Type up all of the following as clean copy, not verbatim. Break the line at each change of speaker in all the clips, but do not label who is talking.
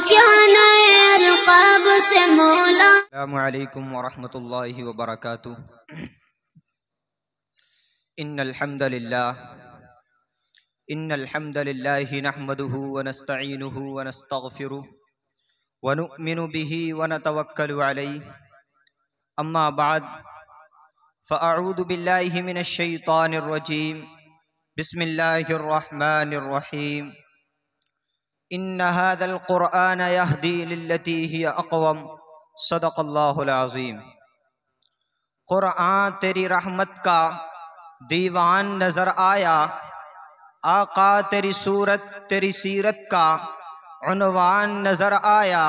क्या नए अलक़ाब से मौला।
अस्सलामु अलैकुम वरहमतुल्लाहि वबरकातुहू। इन्नल हम्दलिल्लाहि नहमदुहु व नस्तईनुहु व नस्तगफिरुहु व नु'मिनु बिही व नतवक्कलु अलैहि। अम्मा बाद फ़अऊज़ु बिल्लाहि मिनश शैतानिर रजीम। बिस्मिल्लाहिर रहमानिर रहीम। इन्न हाज़ल क़ुरआन यहदी लिल्लती हिय अक़वम। सदक़ल्लाहुल अज़ीम। क़ुरआन तेरी रहमत का दीवान नज़र आया, आका तेरी सूरत तेरी सीरत का उन्वान नज़र आया।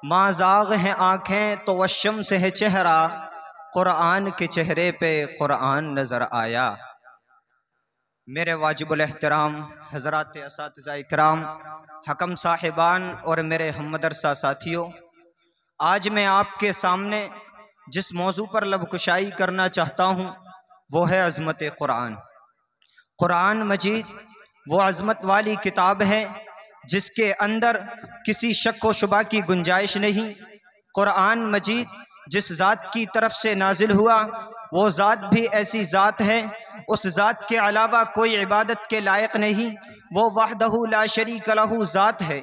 माज़ाग़ हैं आँखें तो वशम्स है चेहरा, क़ुरआन के चेहरे पे क़ुरआन नज़र आया। मेरे वाजिबुल एहतराम हज़रात असातिज़ा इकराम, हकम साहिबान और मेरे हमदरसा साथियों, आज मैं आपके सामने जिस मौजू पर लबकुशाई करना चाहता हूँ वो है अज़मत क़ुरआन। क़ुरआन मजीद वो अज़मत वाली किताब है जिसके अंदर किसी शक व शुबा की गुंजाइश नहीं। क़ुरआन मजीद जिस ज़ात की तरफ से नाजिल हुआ वो ज़ात भी ऐसी ज़ात है, उस ज़ात के अलावा कोई इबादत के लायक नहीं। वो वहदहू ला शरीक लहू ज़ात है।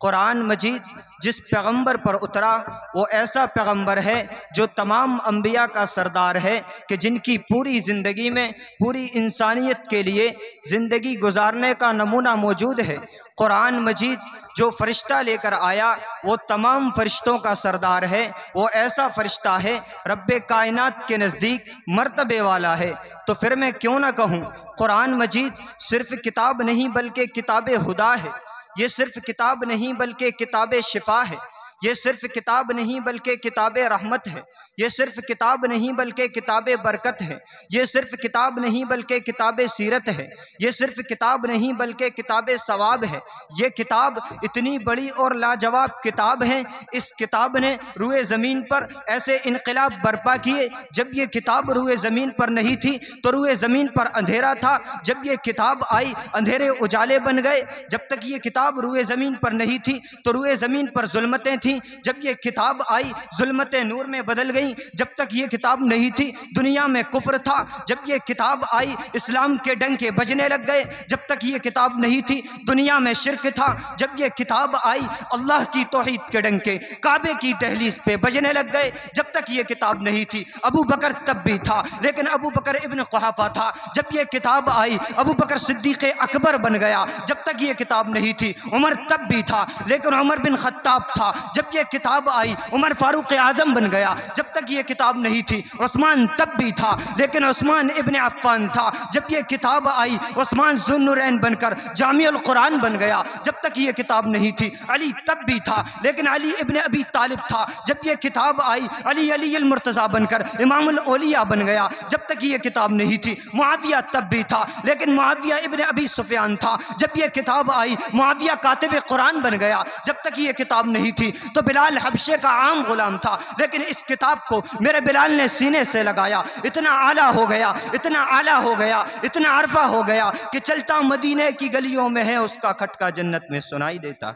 क़ुरआन मजीद जिस पैगम्बर पर उतरा वो ऐसा पैगम्बर है जो तमाम अम्बिया का सरदार है, कि जिनकी पूरी ज़िंदगी में पूरी इंसानियत के लिए ज़िंदगी गुजारने का नमूना मौजूद है। क़ुरआन मजीद जो फ़रिश्ता लेकर आया वो तमाम फ़रिश्तों का सरदार है। वो ऐसा फ़रिश्ता है रब्बे कायनात के नज़दीक मर्तबे वाला है। तो फिर मैं क्यों ना कहूँ, क़ुरआन मजीद सिर्फ़ किताब नहीं बल्कि किताब हुदा है। ये सिर्फ़ किताब नहीं बल्कि किताब शिफा है। ये सिर्फ़ किताब नहीं बल्कि किताब रहमत है। ये सिर्फ़ किताब नहीं बल्कि किताब बरकत है। ये सिर्फ़ किताब नहीं बल्कि किताब सीरत है। ये सिर्फ़ किताब नहीं बल्कि किताब सवाब है। ये किताब इतनी बड़ी और लाजवाब किताब है, इस किताब ने रूए ज़मीन पर ऐसे इनकलाब बर्पा किए। जब ये किताब रूए ज़मीन पर नहीं थी तो रूए ज़मीन पर अंधेरा था। जब ये किताब आई अंधेरे उजाले बन गए। जब तक ये किताब रूए ज़मीन पर नहीं थी तो रूए ज़मीन पर जुल्मतें थी। जब ये किताब आई जुल्मतें नूर में बदल गईं। जब तक ये किताब नहीं थी दुनिया में कुफ्र था। जब ये किताब आई इस्लाम के डंके बजने लग गए। जब तक ये किताब नहीं थी दुनिया में शिर्क था। जब ये किताब आई अल्लाह की तौहीद के डंके काबे की दहलीज पे बजने लग गए। जब तक ये किताब नहीं थी अबू बकर तब भी था, लेकिन अबू बकर इब्न कुहाफा था। जब ये किताब आई अबू बकर सिद्दीक़ अकबर बन गया। जब तक ये किताब नहीं थी उमर तब भी था, लेकिन उमर बिन खत्ताब था। जब ये किताब आई उमर फारूक आज़म बन गया। जब तक ये किताब नहीं थी उस्मान तब भी था, लेकिन उस्मान इब्ने अफ़्फ़ान था। जब ये किताब आई उस्मान ज़ुन्नुरैन बनकर जामिउल क़ुरआन बन गया। जब तक ये किताब नहीं थी अली तब भी था, लेकिन अली इब्ने अबी तालिब था। जब ये किताब आई अली अली मुर्तज़ा बनकर इमामुल औलिया बन गया। जब तक ये किताब नहीं थी मुआविया तब भी था, लेकिन मुआविया इब्ने अबी सुफ़ियान था। जब ये किताब आई मुआविया कातिब क़ुरआन बन गया। जब तक ये किताब नहीं थी तो बिलाल हबशे का आम गुलाम था, लेकिन इस किताब को मेरे बिलाल ने सीने से लगाया। इतना आला हो गया, इतना आला हो गया, इतना अरफा हो गया कि चलता मदीने की गलियों में है उसका खटका जन्नत में सुनाई देता।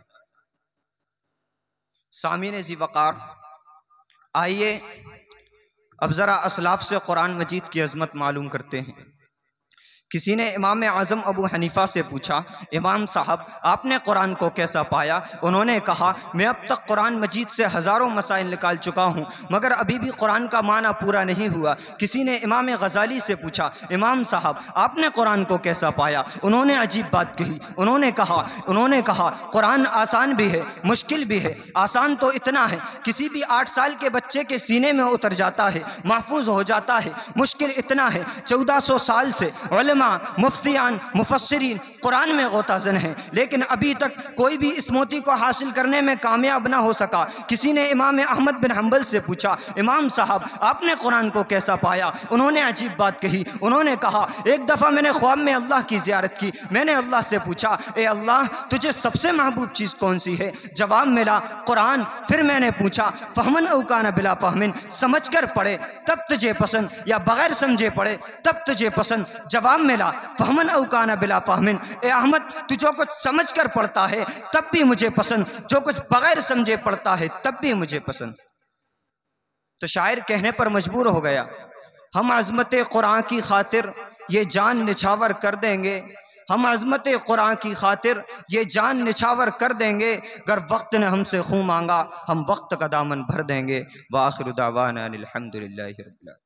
सामीने ज़ी वक़ार, आइए अब ज़रा असलाफ से क़ुरआन मजीद की अज़मत मालूम करते हैं। किसी ने इमाम आज़म अबू हनीफ़ा से पूछा, इमाम साहब आपने कुरान को कैसा पाया? उन्होंने कहा, मैं अब तक कुरान मजीद से हज़ारों मसाइल निकाल चुका हूँ, मगर अभी भी कुरान का माना पूरा नहीं हुआ। किसी ने इमाम गज़ाली से पूछा, इमाम साहब आपने कुरान को कैसा पाया? उन्होंने अजीब बात कही। उन्होंने कहा कुरान आसान भी है मुश्किल भी है। आसान तो इतना है किसी भी 8 साल के बच्चे के सीने में उतर जाता है, महफूज हो जाता है। मुश्किल इतना है 1400 साल से मुफ्तियान मुफस्सिरीन कुरान में गोताज़न हैं, लेकिन अभी तक कोई भी इस मोती को हासिल करने में कामयाब ना हो सका। किसी ने इमाम अहमद बिन हम्बल से पूछा, इमाम साहब आपने कुरान को कैसा पाया? उन्होंने अजीब बात कही। उन्होंने कहा, एक दफ़ा मैंने ख्वाब में अल्लाह की ज़ियारत की। मैंने अल्लाह से पूछा, ए अल्लाह तुझे सबसे महबूब चीज़ कौन सी है? जवाब मिला कुरान। फिर मैंने पूछा, फ़हमन औकाना बिला फ़हमिन, समझ कर पढ़े तब तुझे पसंद या बग़ैर समझे पढ़े तब तुझे पसंद? जवाब मिला फहमन अवकाना बिला फहमिन। ए अहमद, तू जो कुछ समझ कर पढ़ता है तब भी मुझे पसंद, जो कुछ बगैर समझे पढ़ता है तब भी मुझे पसंद। तो शायर कहने पर मजबूर हो गया, हम अज़मत कुरान की खातिर ये जान निछावर कर देंगे, हम अज़मत कुरान की खातिर ये जान निछावर कर देंगे। अगर वक्त ने हमसे खून मांगा हम वक्त का दामन भर देंगे। व आखिर दावाना अनिल हम्दुलिल्लाहि रब्बिल आलमीन।